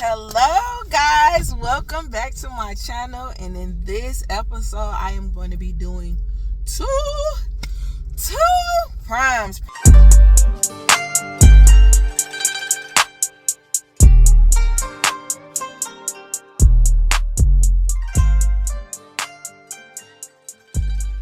Hello guys, welcome back to my channel, and in this episode I am going to be doing two primes.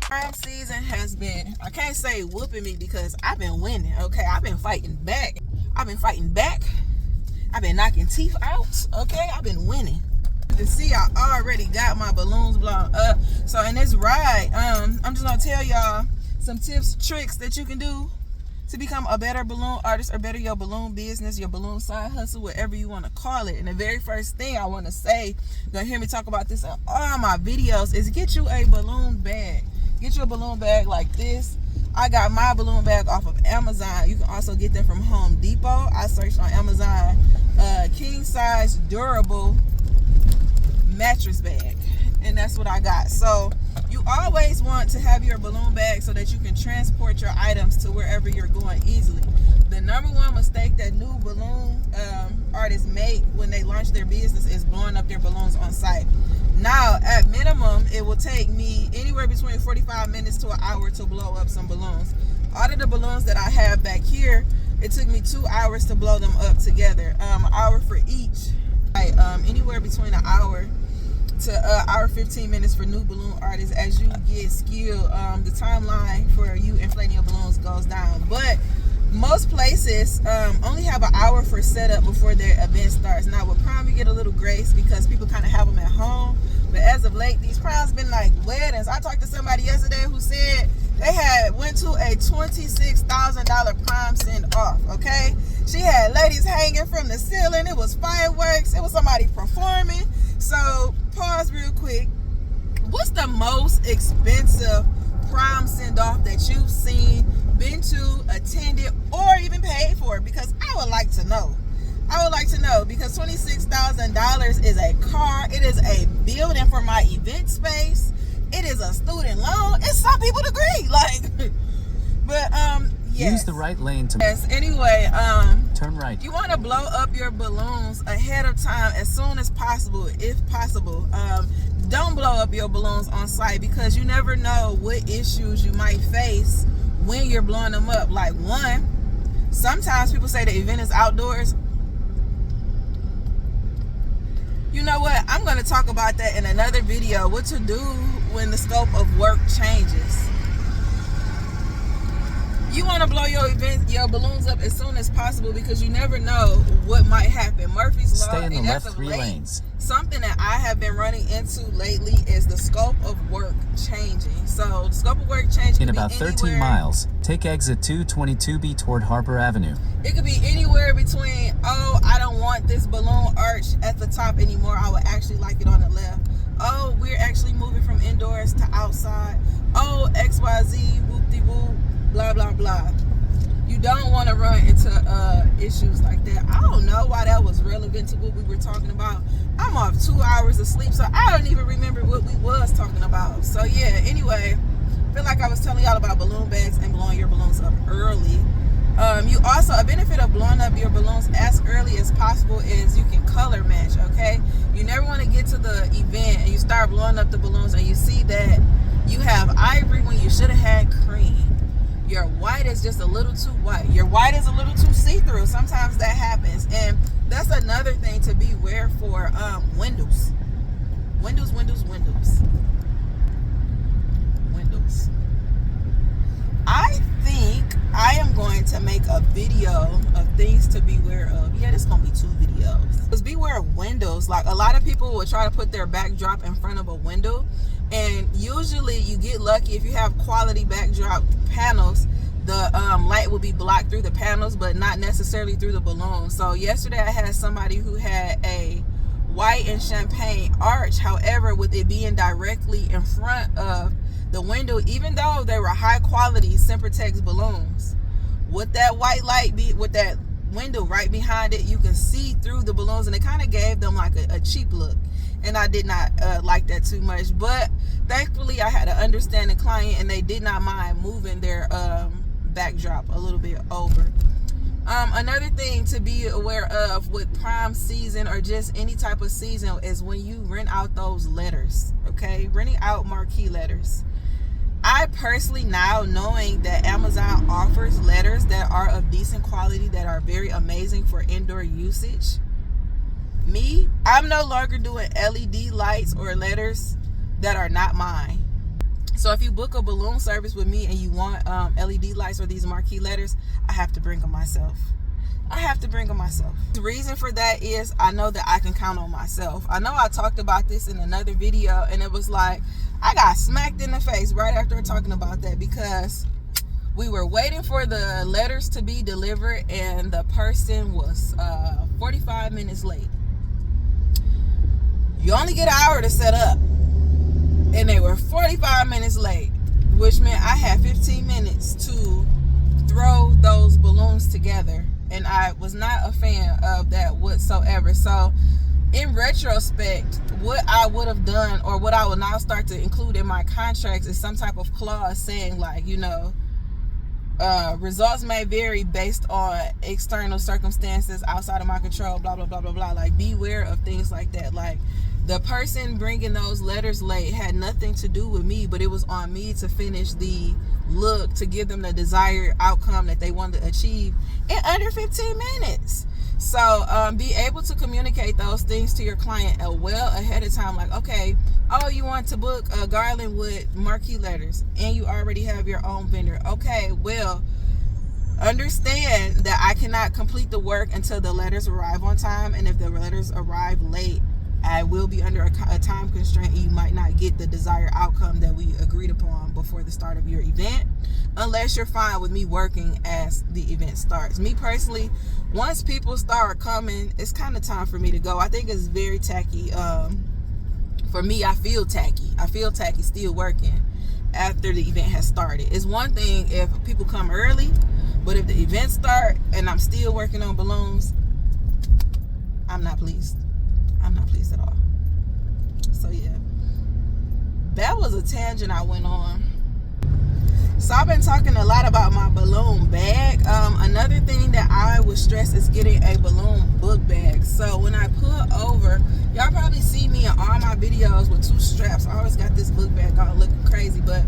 Prime season has been, I can't say whooping me because I've been winning, okay? I've been fighting back. I've been knocking teeth out, okay? I've been winning. You can see I already got my balloons blown up. So in this ride, I'm just gonna tell y'all some tips, tricks that you can do to become a better balloon artist or better your balloon business, your balloon side hustle, whatever you want to call it. And the very first thing I want to say, you're gonna hear me talk about this in all my videos, is get you a balloon bag. Get you a balloon bag like this. I got my balloon bag off of Amazon. You can also get them from Home Depot. I searched on Amazon, king size durable mattress bag, and that's what I got. So you always want to have your balloon bag so that you can transport your items to wherever you're going easily. The number one mistake that new balloon artists make when they launch their business is blowing up their balloons on site. Now, at minimum, it will take me anywhere between 45 minutes to an hour to blow up some balloons. Out of the balloons that I have back here, it took me 2 hours to blow them up together. An hour for each. Anywhere between an hour to hour 15 minutes for new balloon artists. As you get skilled, the timeline for you inflating your balloons goes down. But most places only have an hour for setup before their event starts. Now with Prime, you get a little grace because people kind of have them at home. But as of late, these Primes been like weddings. I talked to somebody yesterday who said they went to a $26,000 Prime send off, okay? She had ladies hanging from the ceiling. It was fireworks. It was somebody performing. So pause real quick. What's the most expensive Prime send off that you've seen, been to, attended, or even paid for? Because I would like to know. Because $26,000 is a car, it is a building for my event space, it is a student loan, it's some people degree, but yes. Use the right lane to anyway, turn right. You want to blow up your balloons ahead of time as soon as possible, if possible. Don't blow up your balloons on site because you never know what issues you might face when you're blowing them up. Like, one, sometimes people say the event is outdoors. You know what? I'm going to talk about that in another video. What to do when the scope of work changes. You want to blow your balloons up as soon as possible because you never know what might happen. Murphy's Law. Stay in the left 3 lanes. Something that I have been running into lately is the scope of work changing. So the scope of work changing in about 13 miles. Take exit 222B toward Harbor Avenue. It could be anywhere between, oh, I don't want this balloon arch at the top anymore. I would actually like it on the left. Oh, we're actually moving from indoors to outside. Oh, XYZ, whoop-de-whoop, blah, blah, blah. You don't want to run into issues like that. I don't know why that was relevant to what we were talking about. I'm off 2 hours of sleep, so I don't even remember what we was talking about. So yeah, anyway, I feel like I was telling y'all about balloon bags and blowing your balloons up early. You also, a benefit of blowing up your balloons as early as possible is you can color match, okay? You never want to get to the event and you start blowing up the balloons and you see that you have ivory when you should have had cream. Your white is just a little too white. Your white is a little too see-through. Sometimes that happens. And that's another thing to beware for windows. Windows. I think I am going to make a video of things to beware of. Yeah, this is going to be 2 videos. Because beware of windows. Like, a lot of people will try to put their backdrop in front of a window. And usually you get lucky if you have quality backdrop panels. The light will be blocked through the panels, but not necessarily through the balloon. So yesterday I had somebody who had a white and champagne arch. However, with it being directly in front of the window, even though they were high quality Sempertex balloons, with that white light, with that window right behind it, you can see through the balloons, and it kind of gave them like a cheap look. And I did not like that too much. But thankfully, I had an understanding client, and they did not mind moving their backdrop a little bit over. Another thing to be aware of with prime season or just any type of season is when you rent out those letters, okay? Renting out marquee letters. I personally, now knowing that Amazon offers letters that are of decent quality, that are very amazing for indoor usage, I'm no longer doing LED lights or letters that are not mine. So if you book a balloon service with me and you want LED lights or these marquee letters, I have to bring them myself. The reason for that is I know that I can count on myself. I know I talked about this in another video, and it was like I got smacked in the face right after talking about that, because we were waiting for the letters to be delivered and the person was 45 minutes late. You only get an hour to set up, and they were 45 minutes late, which meant I had 15 minutes to throw those balloons together, and I was not a fan of that whatsoever. So in retrospect, what I would have done, or what I will now start to include in my contracts, is some type of clause saying, like, you know, results may vary based on external circumstances outside of my control, blah blah blah blah blah. Like, beware of things like that. Like, the person bringing those letters late had nothing to do with me, but it was on me to finish the look, to give them the desired outcome that they wanted to achieve in under 15 minutes. So be able to communicate those things to your client well ahead of time. Like, okay, oh, you want to book a garland with marquee letters and you already have your own vendor. Okay, well, understand that I cannot complete the work until the letters arrive on time, and if the letters arrive late, I will be under a time constraint, and you might not get the desired outcome that we agreed upon before the start of your event, unless you're fine with me working as the event starts. Me personally, once people start coming, it's kind of time for me to go. I think it's very tacky. For me, I feel tacky still working after the event has started. It's one thing if people come early, but if the event start and I'm still working on balloons, I'm not pleased. I'm not pleased at all. So yeah, that was a tangent I went on. So I've been talking a lot about my balloon bag. Another thing that I would stress is getting a balloon book bag. So when I pull over, y'all probably see me in all my videos with two straps. I always got this book bag on looking crazy, but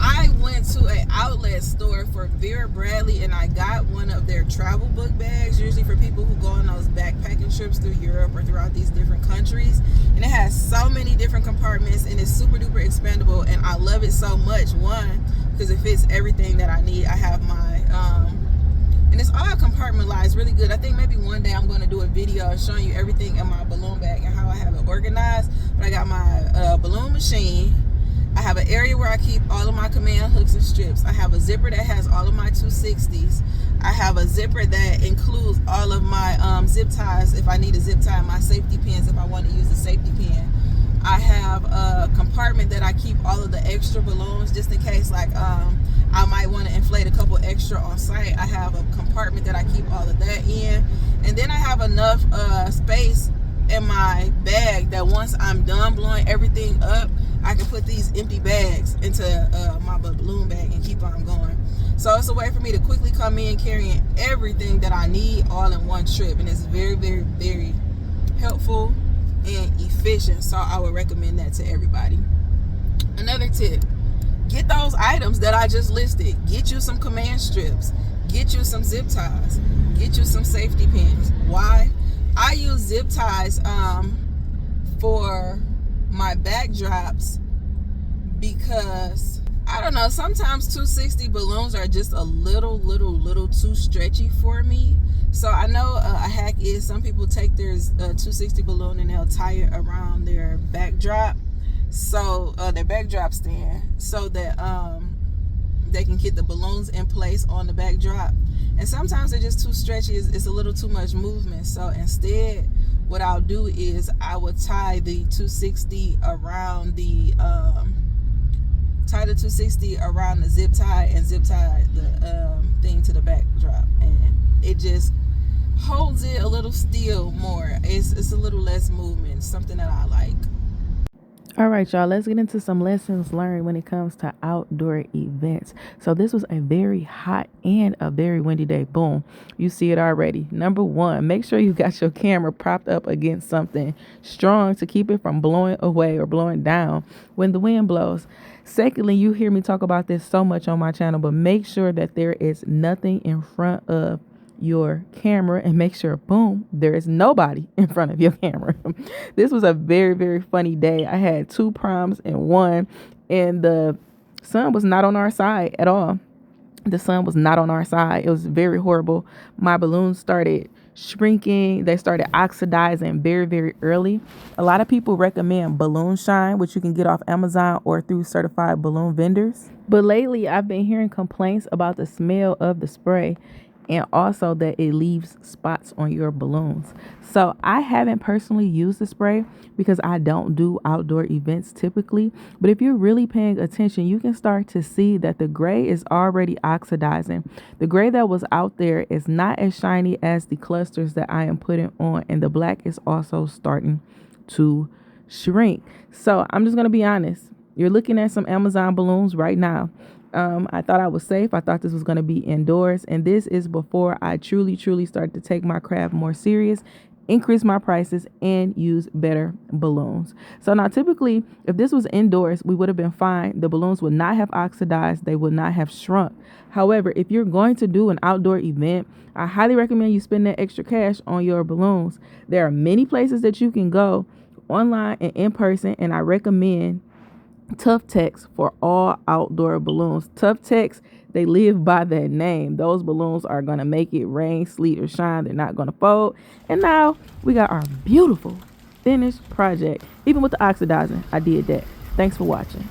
I went to an outlet store for Vera Bradley and I got one of their travel book bags, usually for people who go on those backpacking trips through Europe or throughout these different countries. And it has so many different compartments and it's super duper expandable, and I love it so much. One, because it fits everything that I need. I have my and it's all compartmentalized really good. I think maybe one day I'm going to do a video showing you everything in my balloon bag and how I have it organized. But I got my balloon machine. I have an area where I keep all of my command hooks and strips. I have a zipper that has all of my 260s. I have a zipper that includes all of my zip ties if I need a zip tie, my safety pins if I want to use a safety pin. I have a compartment that I keep all of the extra balloons just in case, like I might want to inflate a couple extra on site. I have a compartment that I keep all of that in. And then I have enough space in my bag that once I'm done blowing everything up, I can put these empty bags into my balloon bag and keep on going. So it's a way for me to quickly come in carrying everything that I need all in one trip, and it's very, very, very helpful and efficient. So I would recommend that to everybody. Another tip, get those items that I just listed. Get you some command strips, get you some zip ties, get you some safety pins. Why? I use zip ties for my backdrops because I don't know, sometimes 260 balloons are just a little too stretchy for me. So I know a hack is some people take their 260 balloon and they'll tie it around their backdrop, so their backdrop stand, so that they can get the balloons in place on the backdrop. And sometimes they're just too stretchy, it's a little too much movement. So instead, what I'll do is I will tie the 260 around the around the zip tie and zip tie the thing to the backdrop, and it just holds it a little still more. It's a little less movement, something that I like. All right, y'all, let's get into some lessons learned when it comes to outdoor events. So this was a very hot and a very windy day. Boom. You see it already. Number one, make sure you got your camera propped up against something strong to keep it from blowing away or blowing down when the wind blows. Secondly, you hear me talk about this so much on my channel, but make sure that there is nothing in front of your camera and make sure, boom, there is nobody in front of your camera. This was a very, very funny day. I had 2 proms in one, and the sun was not on our side at all. The sun was not on our side. It was very horrible. My balloons started shrinking. They started oxidizing very, very early. A lot of people recommend balloon shine, which you can get off Amazon or through certified balloon vendors. But lately I've been hearing complaints about the smell of the spray, and also that it leaves spots on your balloons. So I haven't personally used the spray because I don't do outdoor events typically. But if you're really paying attention, you can start to see that the gray is already oxidizing. The gray that was out there is not as shiny as the clusters that I am putting on, and the black is also starting to shrink. So I'm just going to be honest. You're looking at some Amazon balloons right now. I thought I was safe. I thought this was going to be indoors. And this is before I truly started to take my craft more serious, increase my prices, and use better balloons. So now typically, if this was indoors, we would have been fine. The balloons would not have oxidized. They would not have shrunk. However, if you're going to do an outdoor event, I highly recommend you spend that extra cash on your balloons. There are many places that you can go online and in person, and I recommend Tough Tex for all outdoor balloons. Tough Tex, they live by that name. Those balloons are going to make it rain, sleet, or shine. They're not going to fold. And now we got our beautiful finished project. Even with the oxidizing, I did that. Thanks for watching.